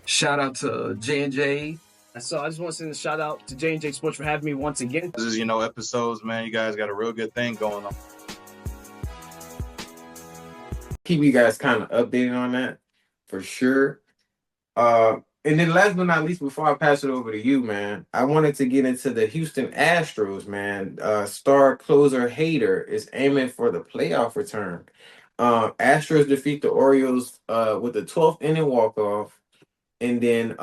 Shout out to J&J. So I just want to send a shout out to J&J Sports for having me once again. This is, episodes, man. You guys got a real good thing going on. Keep you guys kind of updated on that for sure. And then last but not least, before I pass it over to you, man, I wanted to get into the Houston Astros, man. Star closer Hader is aiming for the playoff return. Astros defeat the Orioles with a 12th inning walk-off. And then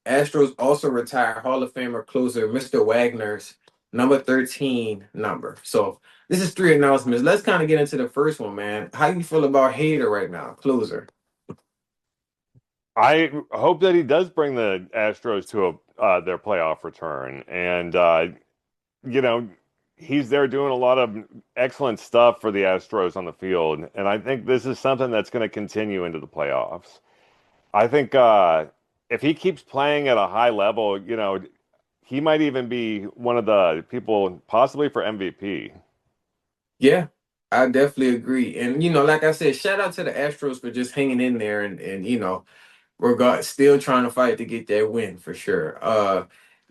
Astros also retire Hall of Famer closer Mr. Wagner's number 13 number. So this is 3 announcements. Let's kind of get into the first one, man. How you feel about Hader right now, closer? I hope that he does bring the Astros to their playoff return. And, he's there doing a lot of excellent stuff for the Astros on the field. And I think this is something that's going to continue into the playoffs. I think if he keeps playing at a high level, he might even be one of the people possibly for MVP. Yeah, I definitely agree. And, like I said, shout out to the Astros for just hanging in there and still trying to fight to get that win for sure.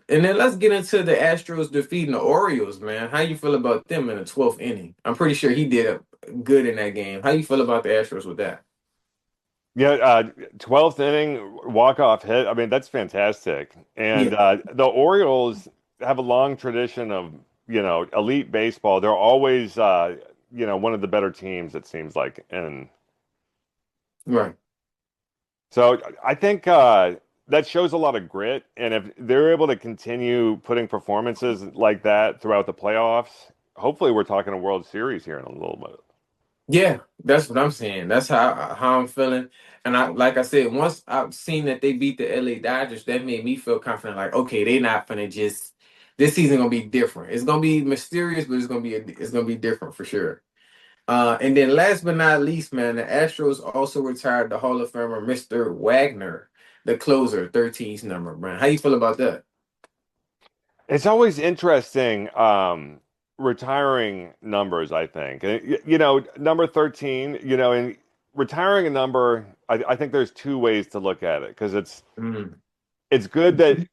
And then let's get into the Astros defeating the Orioles, man. How you feel about them in the 12th inning? I'm pretty sure he did good in that game. How you feel about the Astros with that? Yeah, 12th inning walk-off hit. I mean, that's fantastic. And the Orioles have a long tradition of, elite baseball. They're always, one of the better teams, it seems like. And right. So I think that shows a lot of grit. And if they're able to continue putting performances like that throughout the playoffs, hopefully we're talking a World Series here in a little bit. Yeah, that's what I'm saying. That's how I'm feeling. And like I said, once I've seen that they beat the LA Dodgers, that made me feel confident. Like, okay, they're not gonna just this season gonna be different. It's gonna be mysterious, but it's gonna be different for sure. And then last but not least, man, the Astros also retired the Hall of Famer Mr. Wagner, the closer, 13th number. Man, how you feel about that? It's always interesting. Retiring numbers, I think. Number 13, and retiring a number, I think there's two ways to look at it because it's good that,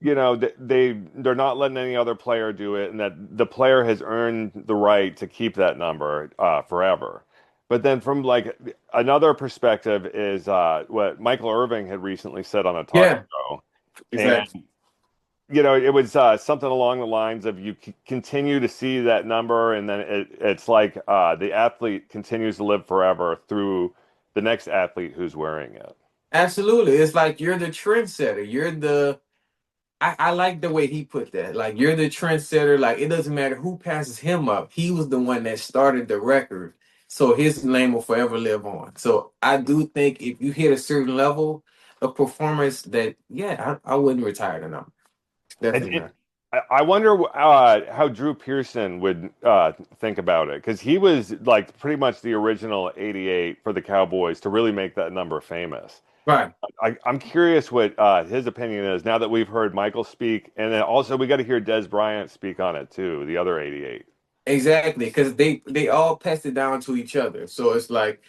they're not letting any other player do it and that the player has earned the right to keep that number forever. But then from like another perspective is what Michael Irving had recently said on a talk show. Exactly. And it was something along the lines of you continue to see that number, and then it's like the athlete continues to live forever through the next athlete who's wearing it. Absolutely. It's like you're the trendsetter. I like the way he put that. Like, you're the trendsetter. Like, it doesn't matter who passes him up. He was the one that started the record. So his name will forever live on. So I do think if you hit a certain level of performance that, I wouldn't retire the number. Definitely not. I wonder how Drew Pearson would think about it, because he was like pretty much the original 88 for the Cowboys to really make that number famous. Right. I'm curious what his opinion is now that we've heard Michael speak, and then also we got to hear Des Bryant speak on it too, the other 88. Exactly, because they all passed it down to each other. So it's like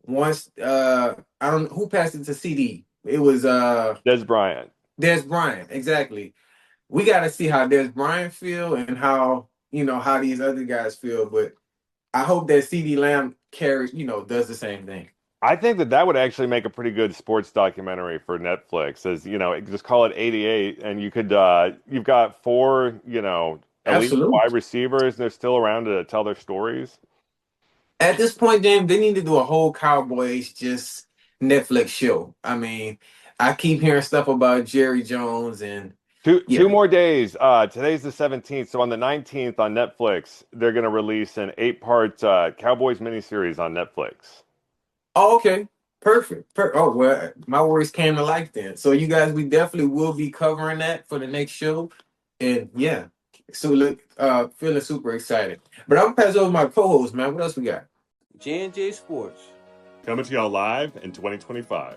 once I don't know who passed it to CD. It was Des Bryant. Des Bryant, exactly. We got to see how Des Bryant feel and how these other guys feel. But I hope that CD Lamb carries, does the same thing. I think that would actually make a pretty good sports documentary for Netflix. As just call it 88, and you could you've got four elite wide receivers, and they're still around to tell their stories. At this point, James, they need to do a whole Cowboys just Netflix show. I mean, I keep hearing stuff about Jerry Jones and. Two more days. Today's the 17th. So on the 19th on Netflix, they're going to release an 8-part Cowboys miniseries on Netflix. Oh, okay. Perfect. Oh, well, my words came to life then. So you guys, we definitely will be covering that for the next show. And so feeling super excited. But I'm going to pass over my co-host, man. What else we got? J&J Sports. Coming to y'all live in 2025.